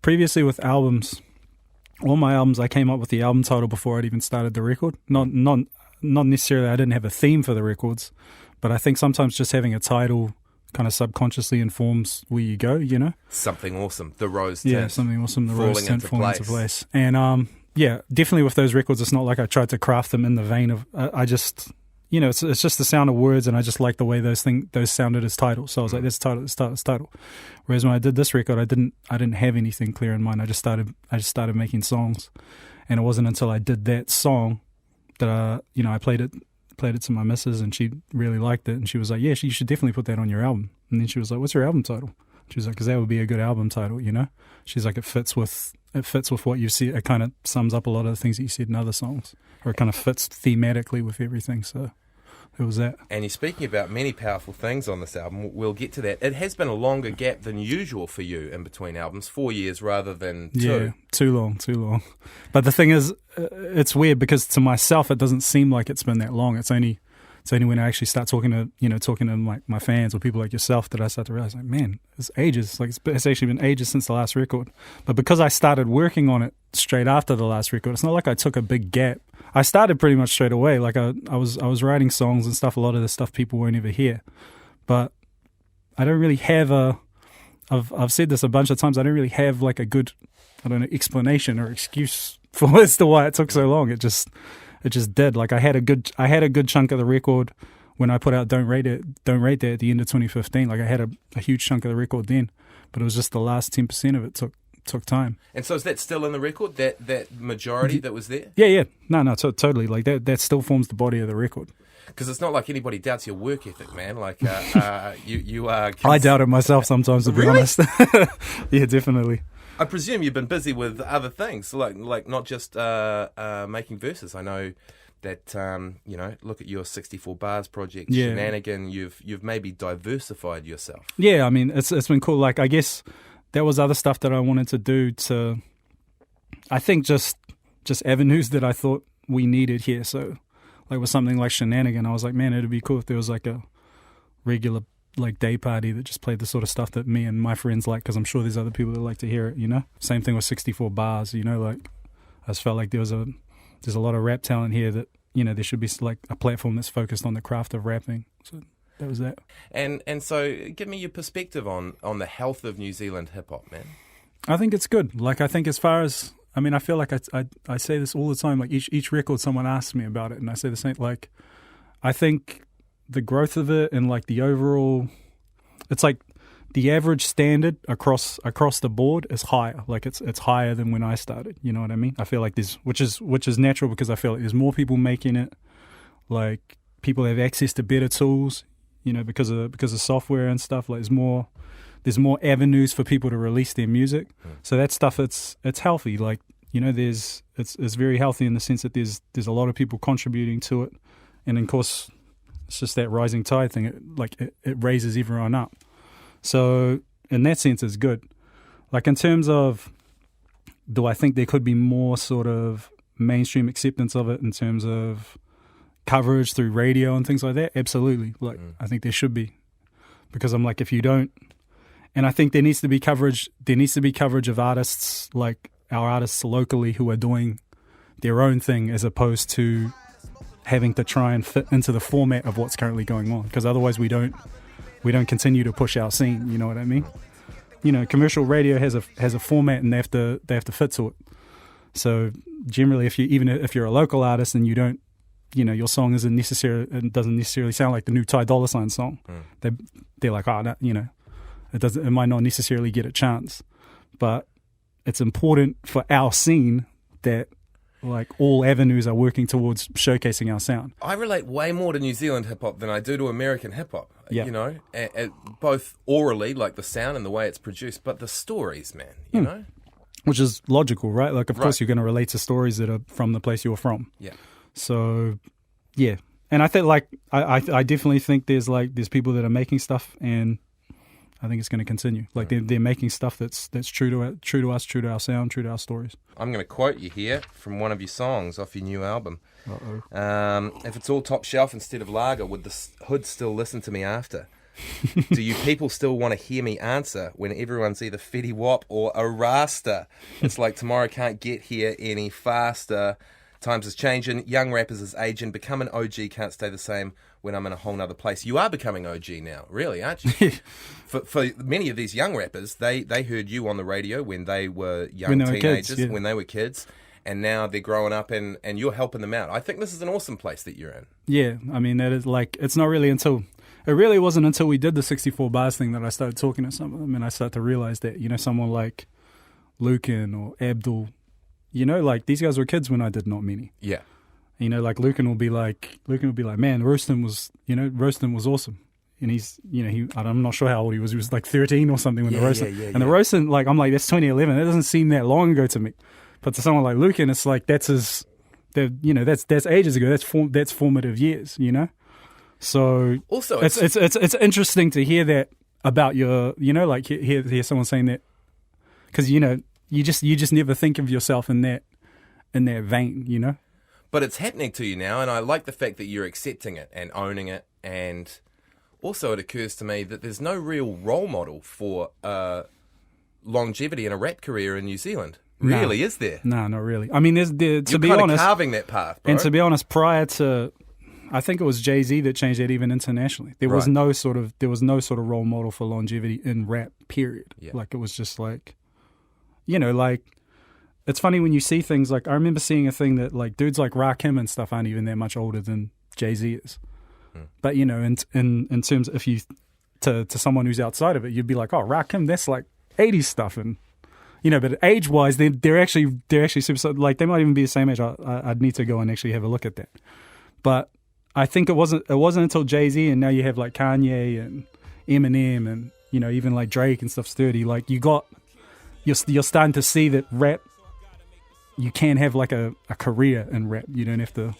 previously with albums, all my albums, I came up with the album title before I'd even started the record. Not necessarily, I didn't have a theme for the records, but I think sometimes just having a title kind of subconsciously informs where you go, you know? Something awesome. The rose tint. Yeah, something awesome. The falling rose tint into falling place. into place. And yeah, definitely with those records, it's not like I tried to craft them in the vein of, I just, you know, it's just the sound of words, and I just like the way those sounded as titles. So I was like, this title, this title. Whereas when I did this record, I didn't have anything clear in mind. I just started making songs, and it wasn't until I did that song that you know, I played it to my missus, and she really liked it, and she was like, yeah, you should definitely put that on your album. And then she was like, what's your album title? She was like, because that would be a good album title, you know? She's like, it fits with what you see. It kind of sums up a lot of the things that you said in other songs, or it kind of fits thematically with everything. So it was that. And you're speaking about many powerful things on this album. We'll get to that. It has been a longer gap than usual for you in between albums, 4 years rather than 2. Yeah, too long. But the thing is, it's weird because to myself, it doesn't seem like it's been that long. It's only when I actually start talking to my fans or people like yourself that I start to realize, like, man, it's ages. Like it's actually been ages since the last record. But because I started working on it straight after the last record, it's not like I took a big gap. I started pretty much straight away. Like I was writing songs and stuff. A lot of the stuff people won't ever hear. But I don't really have I've said this a bunch of times. I don't really have like a good, explanation or excuse for as to why it took so long. It just did. Like I had a good chunk of the record when I put out Don't Rate That at the end of 2015. Like I had a huge chunk of the record then, but it was just the last 10% of it took time. And so is that still in the record, that majority that was there? Yeah. No, totally. Like that still forms the body of the record. Because it's not like anybody doubts your work ethic, man. Like you are. I doubt it myself sometimes, to be honest. Yeah, definitely. I presume you've been busy with other things, like not just making verses. I know that look at your 64 Bars project, Shenanigan. You've maybe diversified yourself. Yeah, I mean it's been cool. Like I guess there was other stuff that I wanted to do to, I think just avenues that I thought we needed here. So like with something like Shenanigan, I was like, man, it'd be cool if there was like a regular like day party that just played the sort of stuff that me and my friends like, because I'm sure there's other people that like to hear it, you know. Same thing with 64 Bars, you know. Like I just felt like there's a lot of rap talent here that, you know, there should be like a platform that's focused on the craft of rapping. So that was that. And so give me your perspective on the health of New Zealand hip hop, man. I think it's good. Like I think as far as, I mean, I feel like I say this all the time. Like each record, someone asks me about it, and I say the same. Like I think the growth of it and like the overall, it's like the average standard across the board is higher. Like it's higher than when I started. You know what I mean? I feel like there's, which is natural because I feel like there's more people making it. Like people have access to better tools, you know, because of software and stuff. Like there's more avenues for people to release their music. So that stuff, it's healthy. Like, you know, it's very healthy in the sense that there's a lot of people contributing to it, and of course it's just that rising tide thing. It raises everyone up. So in that sense, it's good. Like in terms of, do I think there could be more sort of mainstream acceptance of it in terms of coverage through radio and things like that? Absolutely. Like I think there should be, because I'm like, if you don't, and I think there needs to be coverage of artists, like our artists locally who are doing their own thing, as opposed to having to try and fit into the format of what's currently going on, because otherwise we don't continue to push our scene. You know what I mean? You know, commercial radio has a format, and they have to fit to it. So generally, if you're a local artist and you don't, you know, your song doesn't necessarily sound like the new Ty Dolla $ign song, they're like, you know, it might not necessarily get a chance. But it's important for our scene that like all avenues are working towards showcasing our sound. I relate way more to New Zealand hip hop than I do to American hip hop. Yeah. You know, both orally, like the sound and the way it's produced, but the stories, man. You know, which is logical, right? Like, of course, you're going to relate to stories that are from the place you're from. Yeah. So, yeah, and I think like I definitely think there's people that are making stuff, and I think it's going to continue. Like they're making stuff that's true to us, true to our sound, true to our stories. I'm going to quote you here from one of your songs off your new album. If it's all top shelf instead of lager, would the hood still listen to me after? Do you people still want to hear me answer when everyone's either Fetty Wap or a Rasta? It's like tomorrow can't get here any faster. Times is changing. Young rappers is aging. Become an OG can't stay the same when I'm in a whole nother place. You are becoming OG now, really, aren't you? For many of these young rappers, they heard you on the radio when they were young teenagers, when they were kids. And now they're growing up and you're helping them out. I think this is an awesome place that you're in. Yeah, I mean, that is like, it's not really until, it really wasn't until we did the 64 bars thing that I started talking to some of them and I started to realize that, you know, someone like Lucan or Abdul, you know, like these guys were kids when I did Not Many. Yeah. You know, like Lucan will be like, man, Roastin was awesome. And he's, you know, I'm not sure how old he was like 13 or something when the Roastin. And the Roastin, like, I'm like, that's 2011. That doesn't seem that long ago to me. But to someone like Lucan, it's like that's ages ago. That's formative years, you know. So also, it's interesting to hear that about your, you know, like hear someone saying that, because you know you just never think of yourself in that vein, you know. But it's happening to you now, and I like the fact that you're accepting it and owning it. And also, it occurs to me that there's no real role model for longevity in a rap career in New Zealand. Really, is there? No, not really. I mean, you're kind of carving that path, bro. And to be honest, prior to, I think it was Jay-Z that changed that even internationally. There was no sort of role model for longevity in rap, period. Yeah. Like, it was just like, you know, like, it's funny when you see things like, I remember seeing a thing that like dudes like Rakim and stuff aren't even that much older than Jay-Z is. But, you know, in terms of, if you, to someone who's outside of it, you'd be like, oh, Rakim, that's like 80s stuff. And, you know, but age-wise, they're actually super, like, they might even be the same age. I'd need to go and actually have a look at that. But I think it wasn't until Jay-Z, and now you have like Kanye and Eminem and, you know, even like Drake and stuff's 30. Like, you're starting to see that rap, you can have like a career in rap. You don't have to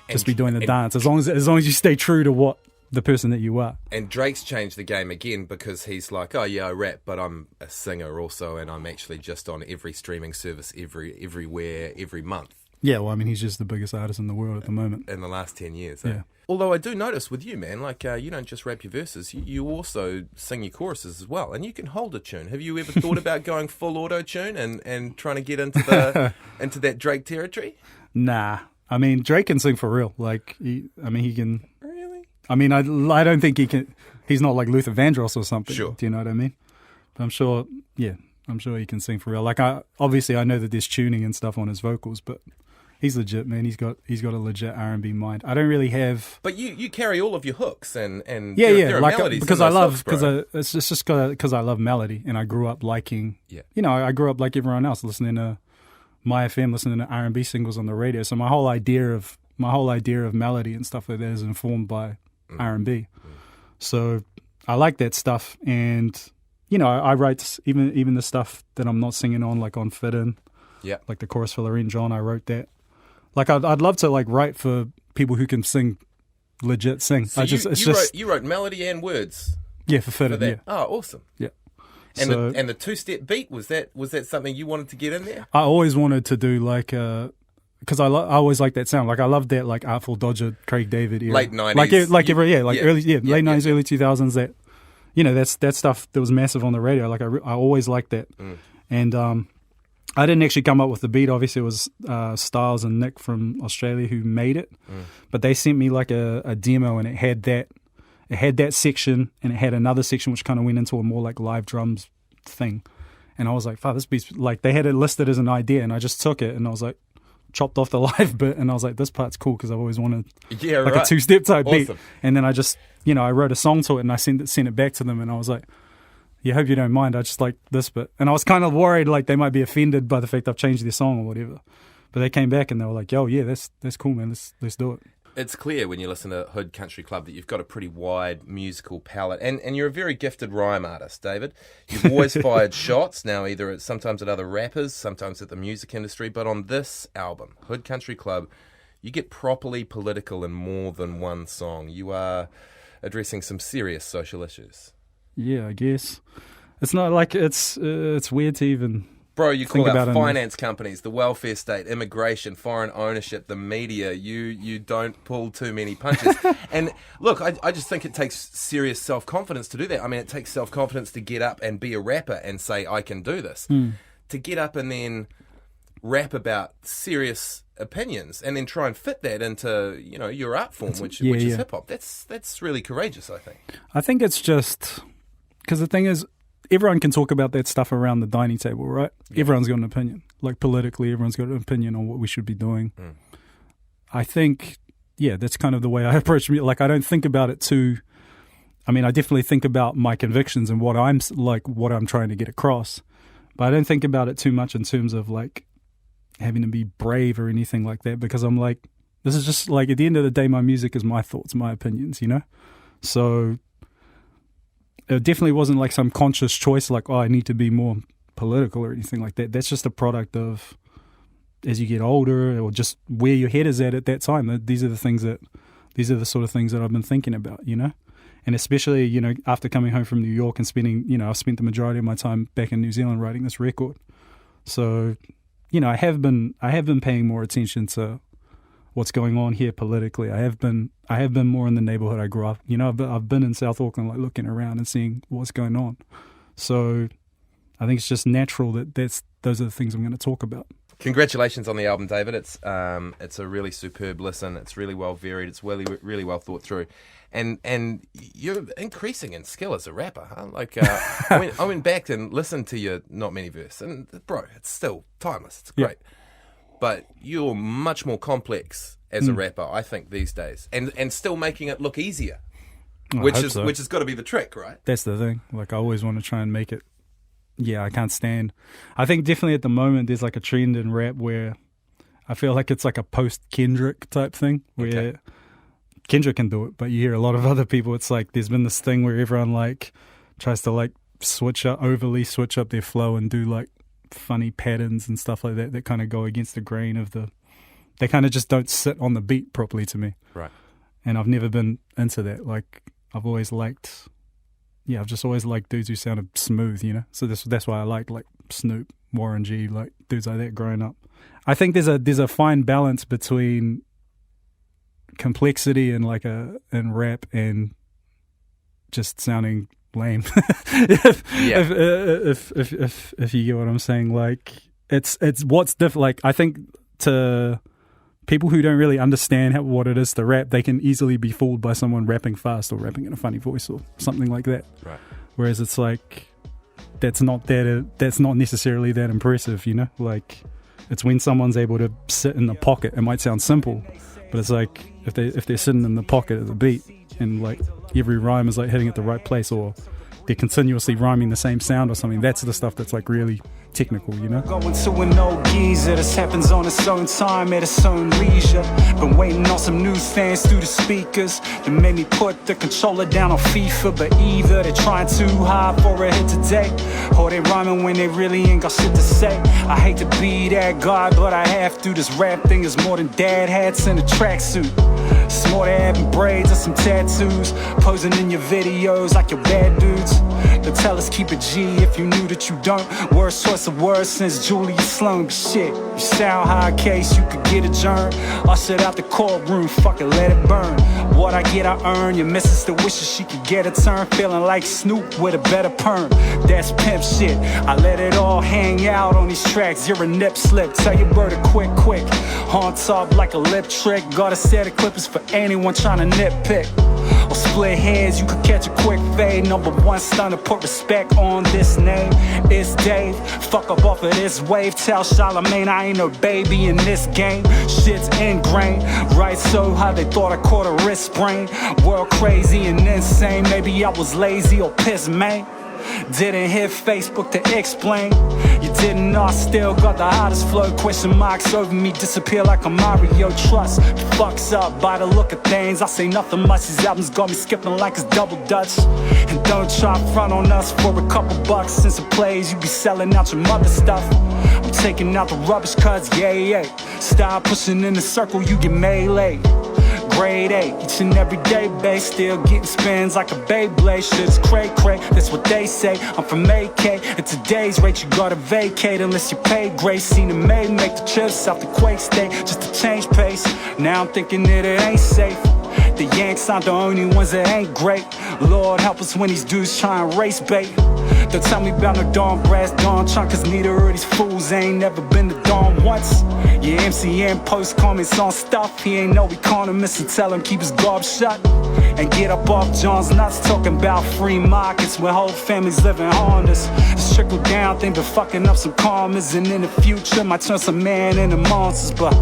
just be doing the dance, as long as you stay true to what the person that you are. And Drake's changed the game again because he's like, oh yeah, I rap, but I'm a singer also, and I'm actually just on every streaming service everywhere every month. Yeah, well, I mean, he's just the biggest artist in the world at the moment. In the last 10 years. Yeah. Although I do notice with you, man, like you don't just rap your verses, you also sing your choruses as well, and you can hold a tune. Have you ever thought about going full auto-tune and trying to get into into that Drake territory? Nah. I mean, Drake can sing for real. Like, he can... Really? I mean, I don't think he can... He's not like Luther Vandross or something. Sure. Do you know what I mean? But I'm sure he can sing for real. Like, obviously I know that there's tuning and stuff on his vocals, but he's legit, man. He's got a legit R&B mind. I don't really have... But you carry all of your hooks and there are like melodies because I love it's just because I love melody, and I grew up liking. Yeah. You know, I grew up like everyone else, listening to My FM, listening to R&B singles on the radio. So my whole idea of melody and stuff like that is informed by R&B. So I like that stuff, and you know, I write even the stuff that I'm not singing on, like on Fit In. Yeah. Like the chorus for Lorraine John, I wrote that. Like I'd love to like write for people who can legit sing. So you wrote melody and words. Yeah, for Fit In. Yeah. Oh, awesome. Yeah. And the two-step beat, was that something you wanted to get in there? I always wanted to do like because I always like that sound. Like I love that like Artful Dodger, Craig David era. Late 90s. Late 90s, early 2000s. That, you know, that stuff that was massive on the radio. Like I always liked that. And I didn't actually come up with the beat. Obviously, it was Styles and Nick from Australia who made it. But they sent me like a demo, and it had that section, and it had another section which kind of went into a more like live drums thing. And I was like, fuck, this beat's like, they had it listed as an idea, and I just took it and I was like, chopped off the live bit, and I was like, this part's cool because I've always wanted a two-step type beat. And then I just, you know, I wrote a song to it and I sent it back to them, and I was like, yeah, hope you don't mind, I just like this bit. And I was kind of worried like they might be offended by the fact I've changed their song or whatever. But they came back and they were like, yo, yeah, that's cool, man, let's do it. It's clear when you listen to Hood Country Club that you've got a pretty wide musical palette, and you're a very gifted rhyme artist, David. You've always fired shots, now sometimes at other rappers, sometimes at the music industry, but on this album, Hood Country Club, you get properly political in more than one song. You are addressing some serious social issues. Yeah, I guess. It's not like it's weird to even Bro, you call think out about finance companies, the welfare state, immigration, foreign ownership, the media. You don't pull too many punches. And look, I just think it takes serious self-confidence to do that. I mean, it takes self-confidence to get up and be a rapper and say, I can do this. To get up and then rap about serious opinions and then try and fit that into, you know, your art form, which is hip-hop. That's really courageous, I think. I think it's just... Because the thing is, everyone can talk about that stuff around the dining table, right? Yeah. Everyone's got an opinion. Like politically, everyone's got an opinion on what we should be doing. I think, that's kind of the way I approach music. Like, I don't think about it too... I mean, I definitely think about my convictions and what I'm trying to get across. But I don't think about it too much in terms of, like, having to be brave or anything like that, because I'm like, this is just, like, at the end of the day, my music is my thoughts, my opinions, you know? So... It definitely wasn't like some conscious choice like, I need to be more political or anything like that. That's just a product of as you get older or just where your head is at that time. These are the sort of things that I've been thinking about, you know? And especially, you know, after coming home from New York and I've spent the majority of my time back in New Zealand writing this record. So, you know, I have been paying more attention to what's going on here politically. I have been more in the neighborhood I grew up. You know, I've been in South Auckland, like looking around and seeing what's going on. So I think it's just natural that those are the things I'm going to talk about. Congratulations on the album, David. It's a really superb listen. It's really well varied. It's really well thought through, and you're increasing in skill as a rapper. Huh? Like I went back and listened to your Not Many verse, and bro, it's still timeless. It's great. Yeah. But you're much more complex as a rapper, I think, these days, and still making it look easier, which has got to be the trick, right? That's the thing. Like, I always want to try and make it. Yeah, I can't stand. I think definitely at the moment there's like a trend in rap where I feel like it's like a post Kendrick type thing where Kendrick can do it, but you hear a lot of other people. It's like there's been this thing where everyone like tries to like overly switch up their flow and do like funny patterns and stuff like that kind of go against the grain of they kind of just don't sit on the beat properly to me. Right. And I've never been into that. Like, I've just always liked dudes who sounded smooth, you know? So that's why I like Snoop, Warren G, like dudes like that growing up. I think there's a fine balance between complexity and in rap and just sounding lame. if you get what I'm saying, like it's what's different. Like, I think to people who don't really understand what it is to rap, they can easily be fooled by someone rapping fast or rapping in a funny voice or something like that. Right. Whereas it's like that's not necessarily that impressive, you know? Like, it's when someone's able to sit in the pocket. It might sound simple, but it's like if they're sitting in the pocket of the beat and like every rhyme is like hitting at the right place, or they're continuously rhyming the same sound or something. That's the stuff that's like really technical, you know? Going to an old geezer, this happens on its own time, at its own leisure. Been waiting on some newsstands through the speakers that made me put the controller down on FIFA. But either they're trying too hard for a hit today, or they rhyming when they really ain't got shit to say. I hate to be that guy, but I have to. This rap thing is more than dad hats and a tracksuit. It's more than having braids or some tattoos, posing in your videos like your bad dudes. They tell us keep it G if you knew that you don't. Worst choice of words since Julius Sloan. But shit, you sound high case, you could get adjourned. Ushered out the courtroom, fuck it, let it burn. What I get, I earn. Your missus still wishes she could get a turn. Feeling like Snoop with a better perm. That's pimp shit. I let it all hang out on these tracks. You're a nip slip. Tell your bird to quick. On top like a lip trick. Got a set of clippers for anyone trying to nitpick. Or split heads, you could catch a quick fade. Number one stunner, put respect on this name. It's Dave, fuck up off of this wave. Tell Charlamagne I ain't no baby in this game. Shit's ingrained, right? So how they thought I caught a wrist sprain. World crazy and insane, maybe I was lazy or pissed, man. Didn't hit Facebook to explain. You didn't know I still got the hottest flow. Question marks over me disappear like a Mario Trust. Fucks up by the look of things. I say nothing much. These albums got me skipping like it's double dutch. And don't try front on us for a couple bucks. Since it plays, you be selling out your mother stuff. I'm taking out the rubbish cuts, yeah. Stop pushing in the circle, you get melee. grade A. Each and every day, babe, still getting spins like a Beyblade. Shit's cray-cray, that's what they say. I'm from AK, at today's rate you gotta vacate unless you pay grace. Seen a maid make the trips out the Quake State just to change pace. Now I'm thinking that it ain't safe. The Yanks aren't the only ones that ain't great. Lord help us when these dudes try and race bait. Don't tell me about no Dawn Brass, Dawn Trunk, cause neither of these fools ain't never been to Dawn once. Yeah, MCN post comments on stuff. He ain't no economist, and tell him keep his gob shut. And get up off John's nuts, talking about free markets when whole families living Hondas. This trickle down thing been fucking up some commas, and in the future might turn some man into monsters. But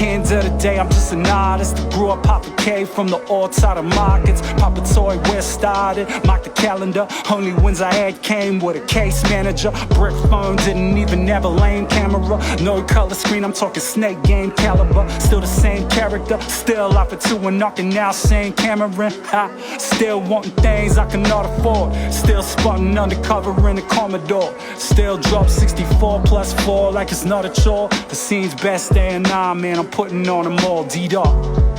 end of the day, I'm just an artist that grew up Papa K from the all-title markets. Papa Toy where started, marked the calendar. Only wins I had came with a case manager. Brick phone, didn't even have a lane camera. No color screen, I'm talking snake game caliber. Still the same character, still out for 2 and knocking out Shane Cameron. Ha, still wanting things I cannot afford. Still spotting undercover in the Commodore. Still drop 64 plus 4 like it's not a chore. The scene's best staying on, man, I'm putting on them all. D-Dog.